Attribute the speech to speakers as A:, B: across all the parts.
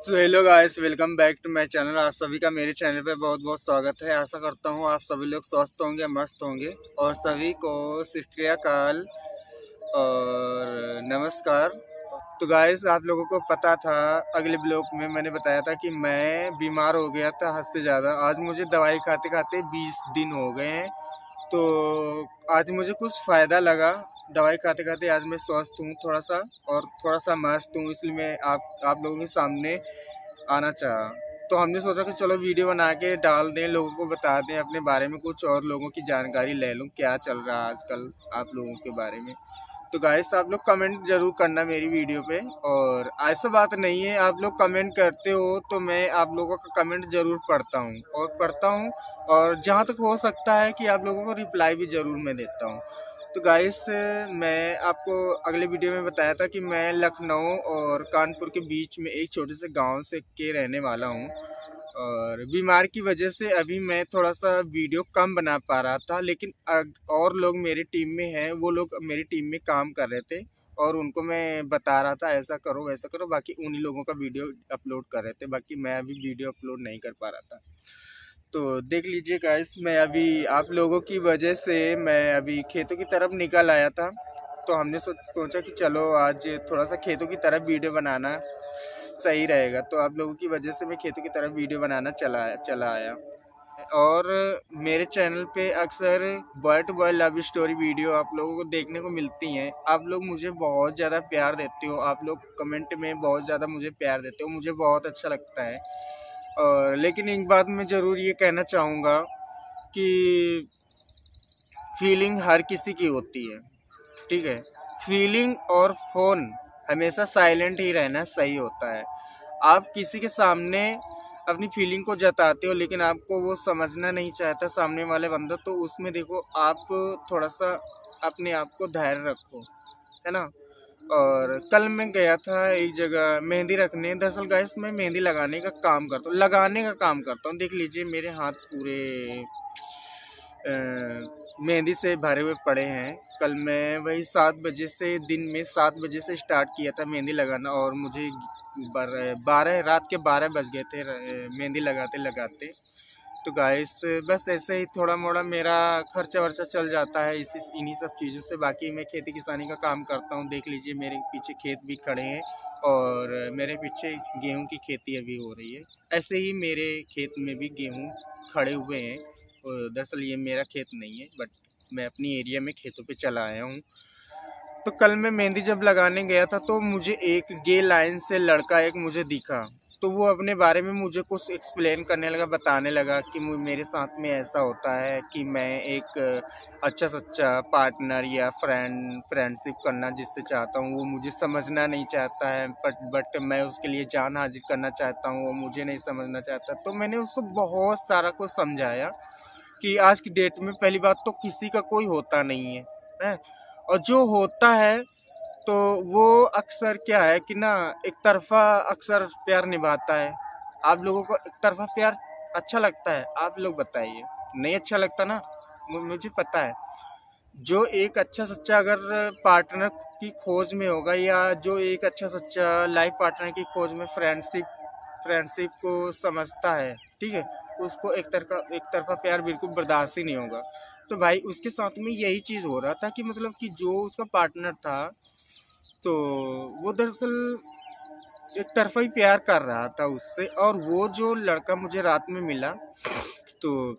A: So hello guys, welcome back to my channel. आप सभी का मेरे चैनल पे बहुत बहुत स्वागत है। आशा करता हूँ आप सभी लोग स्वस्थ होंगे, मस्त होंगे। और सभी को सत श्री अकाल और नमस्कार। तो गाइस, आप लोगों को पता था, अगले ब्लॉग में मैंने बताया था कि मैं बीमार हो गया था हद से ज़्यादा। आज मुझे दवाई खाते खाते 20 दिन हो गए हैं। तो आज मुझे कुछ फ़ायदा लगा दवाई खाते खाते। आज मैं स्वस्थ हूँ थोड़ा सा, और थोड़ा सा मस्त हूँ, इसलिए मैं आप लोगों के सामने आना चाहा। तो हमने सोचा कि चलो वीडियो बना के डाल दें, लोगों को बता दें अपने बारे में, कुछ और लोगों की जानकारी ले लूँ क्या चल रहा है आजकल आप लोगों के बारे में। तो गाइस, आप लोग कमेंट जरूर करना मेरी वीडियो पे। और ऐसा बात नहीं है, आप लोग कमेंट करते हो तो मैं आप लोगों का कमेंट जरूर पढ़ता हूँ। और जहाँ तक हो सकता है कि आप लोगों को रिप्लाई भी जरूर मैं देता हूँ। तो गाइस, मैं आपको अगले वीडियो में बताया था कि मैं लखनऊ और कानपुर के बीच में एक छोटे से गांव से के रहने वाला हूं। और बीमार की वजह से अभी मैं थोड़ा सा वीडियो कम बना पा रहा था, लेकिन और लोग मेरी टीम में हैं, वो लोग मेरी टीम में काम कर रहे थे और उनको मैं बता रहा था ऐसा करो वैसा करो। बाकी उन्हीं लोगों का वीडियो अपलोड कर रहे थे, बाकी मैं अभी वीडियो अपलोड नहीं कर पा रहा था। तो देख लीजिए गाइस, मैं अभी आप लोगों की वजह से मैं अभी खेतों की तरफ निकल आया था। तो हमने सोचा कि चलो आज थोड़ा सा खेतों की तरफ वीडियो बनाना सही रहेगा। तो आप लोगों की वजह से मैं खेतों की तरफ वीडियो बनाना चला आया। और मेरे चैनल पे अक्सर boy to boy love story video आप लोगों को देखने को मिलती हैं। आप लोग मुझे बहुत ज़्यादा प्यार देते हो, आप लोग कमेंट में बहुत ज़्यादा मुझे प्यार देते हो, मुझे बहुत अच्छा लगता है। और लेकिन एक बात मैं ज़रूर ये कहना चाहूँगा कि फीलिंग हर किसी की होती है, ठीक है। फीलिंग और फ़ोन हमेशा साइलेंट ही रहना सही होता है। आप किसी के सामने अपनी फीलिंग को जताते हो, लेकिन आपको वो समझना नहीं चाहता सामने वाले बंदा, तो उसमें देखो आप थोड़ा सा अपने आप को धैर्य रखो, है ना। और कल मैं गया था एक जगह मेहंदी रखने। दरअसल गाइस, मैं मेहंदी लगाने का काम करता हूँ। देख लीजिए मेरे हाथ पूरे मेहंदी से भरे हुए पड़े हैं। कल मैं वही 7 बजे से, दिन में 7 बजे से स्टार्ट किया था मेहंदी लगाना, और मुझे 12 रात के 12 बज गए थे मेहंदी लगाते लगाते। तो गाइस, बस ऐसे ही थोड़ा मोड़ा मेरा खर्चा वर्चा चल जाता है इन्हीं सब चीज़ों से। बाकी मैं खेती किसानी का काम करता हूँ। देख लीजिए मेरे पीछे खेत भी खड़े हैं, और मेरे पीछे गेहूं की खेती अभी हो रही है। ऐसे ही मेरे खेत में भी गेहूं खड़े हुए हैं। और दरअसल ये मेरा खेत नहीं है, बट मैं अपनी एरिया में खेतों पे चला आया हूँ। तो कल मैं मेहंदी जब लगाने गया था, तो मुझे एक गे लाइन से लड़का एक मुझे दिखा। तो वो अपने बारे में मुझे कुछ एक्सप्लेन करने लगा, बताने लगा कि मेरे साथ में ऐसा होता है कि मैं एक अच्छा सच्चा पार्टनर या फ्रेंडशिप करना जिससे चाहता हूँ, वो मुझे समझना नहीं चाहता है। बट मैं उसके लिए जान हाजिर करना चाहता हूँ, वो मुझे नहीं समझना चाहता। तो मैंने उसको बहुत सारा कुछ समझाया कि आज की डेट में पहली बात तो किसी का कोई होता नहीं है। और जो होता है तो वो अक्सर क्या है कि ना, एक तरफा अक्सर प्यार निभाता है। आप लोगों को एक तरफा प्यार अच्छा लगता है? आप लोग बताइए। नहीं अच्छा लगता ना, मुझे पता है। जो एक अच्छा सच्चा अगर पार्टनर की खोज में होगा, या जो एक अच्छा सच्चा लाइफ पार्टनर की खोज में फ्रेंडशिप को समझता है, ठीक है, उसको एक तरफा प्यार बिल्कुल बर्दाश्त ही नहीं होगा। तो भाई उसके साथ में यही चीज़ हो रहा था कि मतलब कि जो उसका पार्टनर था, तो वो दरअसल एक तरफा ही प्यार कर रहा था उससे। और वो जो लड़का मुझे रात में मिला, तो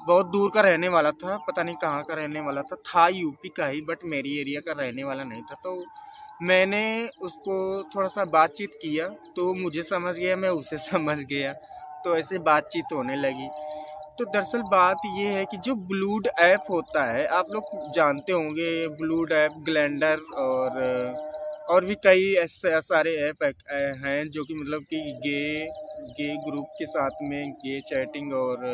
A: बहुत दूर का रहने वाला था, पता नहीं कहाँ का रहने वाला था यूपी का ही, बट मेरी एरिया का रहने वाला नहीं था। तो मैंने उसको थोड़ा सा बातचीत किया, तो मुझे समझ गया, मैं उसे समझ गया। तो ऐसे बातचीत होने लगी। तो दरअसल बात ये है कि जो ब्लूड ऐप होता है, आप लोग जानते होंगे, ब्लूड ऐप, ग्लैंडर और भी कई ऐसे सारे ऐप हैं जो कि मतलब कि गे ग्रुप के साथ में गे चैटिंग और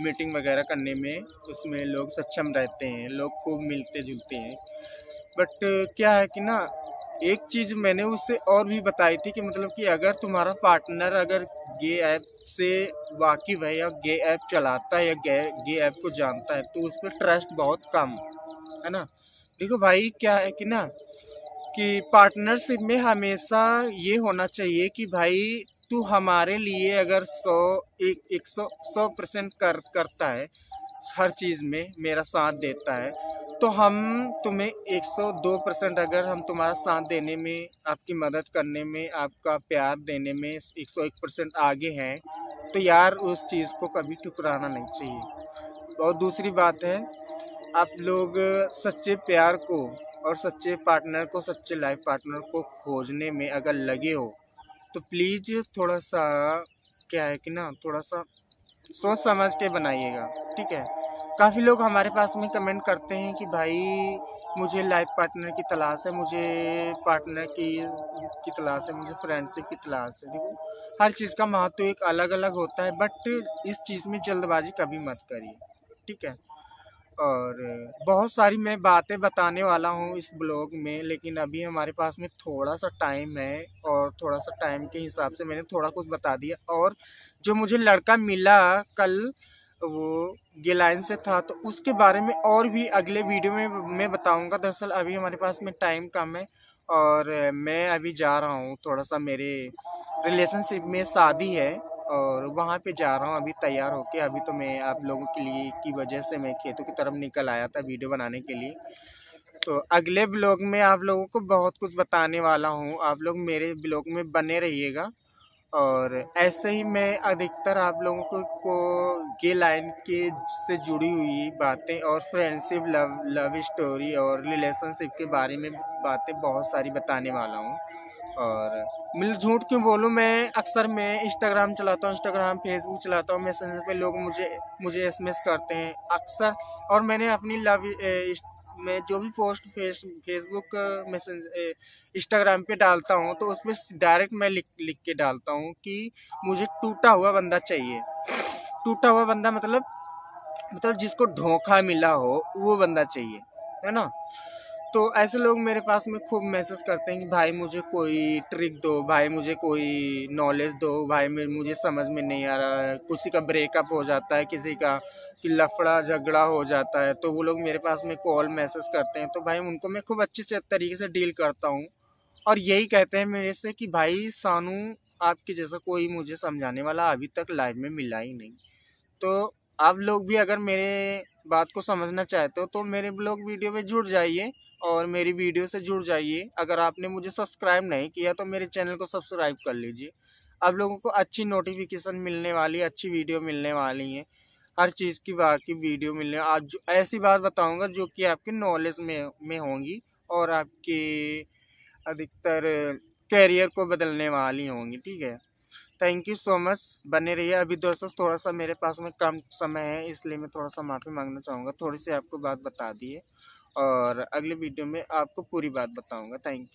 A: मीटिंग वगैरह करने में उसमें लोग सक्षम रहते हैं, लोग खूब मिलते जुलते हैं। बट क्या है कि ना, एक चीज़ मैंने उससे और भी बताई थी कि मतलब कि अगर तुम्हारा पार्टनर अगर गे ऐप से वाकिफ़ है, या गे ऐप चलाता है, या गे ऐप को जानता है, तो उस पर ट्रस्ट बहुत कम है ना। देखो भाई, क्या है कि ना, कि पार्टनरशिप में हमेशा ये होना चाहिए कि भाई तू हमारे लिए अगर 100% करता है, हर चीज़ में मेरा साथ देता है, तो हम तुम्हें 102% अगर हम तुम्हारा साथ देने में, आपकी मदद करने में, आपका प्यार देने में 101% आगे हैं, तो यार उस चीज़ को कभी ठुकराना नहीं चाहिए। और दूसरी बात है, आप लोग सच्चे प्यार को और सच्चे पार्टनर को, सच्चे लाइफ पार्टनर को खोजने में अगर लगे हो, तो प्लीज़ थोड़ा सा क्या है कि ना, थोड़ा सा सोच समझ के बनाइएगा, ठीक है। काफ़ी लोग हमारे पास में कमेंट करते हैं कि भाई मुझे लाइफ पार्टनर की तलाश है, मुझे पार्टनर की तलाश है, मुझे फ्रेंडशिप की तलाश है। देखो, हर चीज़ का महत्व एक अलग अलग होता है, बट इस चीज़ में जल्दबाजी कभी मत करिए, ठीक है। और बहुत सारी मैं बातें बताने वाला हूँ इस ब्लॉग में, लेकिन अभी हमारे पास में थोड़ा सा टाइम है, और थोड़ा सा टाइम के हिसाब से मैंने थोड़ा कुछ बता दिया। और जो मुझे लड़का मिला कल, वो गिलाइन से था, तो उसके बारे में और भी अगले वीडियो में मैं बताऊंगा। दरअसल अभी हमारे पास में टाइम कम है, और मैं अभी जा रहा हूँ, थोड़ा सा मेरे रिलेशनशिप में शादी है, और वहाँ पे जा रहा हूँ अभी तैयार होके। अभी तो मैं आप लोगों के लिए की वजह से मैं खेतों की तरफ निकल आया था वीडियो बनाने के लिए। तो अगले ब्लॉग में आप लोगों को बहुत कुछ बताने वाला हूँ, आप लोग मेरे ब्लॉग में बने रहिएगा। और ऐसे ही मैं अधिकतर आप लोगों को गे लाइन के से जुड़ी हुई बातें और फ्रेंडशिप, लव स्टोरी और रिलेशनशिप के बारे में बातें बहुत सारी बताने वाला हूँ। और मिल झूठ क्यों बोलूँ, मैं इंस्टाग्राम चलाता हूँ, इंस्टाग्राम फेसबुक चलाता हूँ, मैसेंजर पे लोग मुझे एसएमएस करते हैं अक्सर। और मैंने अपनी मैं जो भी पोस्ट फेसबुक मैसेंज इंस्टाग्राम पे डालता हूँ, तो उसमें डायरेक्ट मैं लिख के डालता हूँ कि मुझे टूटा हुआ बंदा चाहिए। टूटा हुआ बंदा मतलब जिसको धोखा मिला हो, वो बंदा चाहिए, है ना। तो ऐसे लोग मेरे पास में खूब मैसेज करते हैं कि भाई मुझे कोई ट्रिक दो, भाई मुझे कोई नॉलेज दो, भाई मुझे समझ में नहीं आ रहा है। किसी का ब्रेकअप हो जाता है, किसी का कि लफड़ा झगड़ा हो जाता है, तो वो लोग मेरे पास में कॉल मैसेज करते हैं, तो भाई उनको मैं खूब अच्छे से तरीके से डील करता हूँ। और यही कहते हैं मेरे से कि भाई सानू, आपके जैसा कोई मुझे समझाने वाला अभी तक लाइफ में मिला ही नहीं। तो आप लोग भी अगर मेरे बात को समझना चाहते हो, तो मेरे ब्लॉग वीडियो में जुड़ जाइए और मेरी वीडियो से जुड़ जाइए। अगर आपने मुझे सब्सक्राइब नहीं किया, तो मेरे चैनल को सब्सक्राइब कर लीजिए। आप लोगों को अच्छी नोटिफिकेशन मिलने वाली है, अच्छी वीडियो मिलने वाली है, हर चीज़ की बाकी वीडियो मिलने। आज जो ऐसी बात बताऊंगा जो कि आपके नॉलेज में होंगी, और आपके अधिकतर कैरियर को बदलने वाली होंगी, ठीक है। थैंक यू सो मच, बने रहिए। अभी दोस्तों थोड़ा सा मेरे पास में कम समय है, इसलिए मैं थोड़ा सा माफ़ी मांगना चाहूँगा, थोड़ी सी आपको बात बता दी है, और अगले वीडियो में आपको पूरी बात बताऊँगा। Thank you.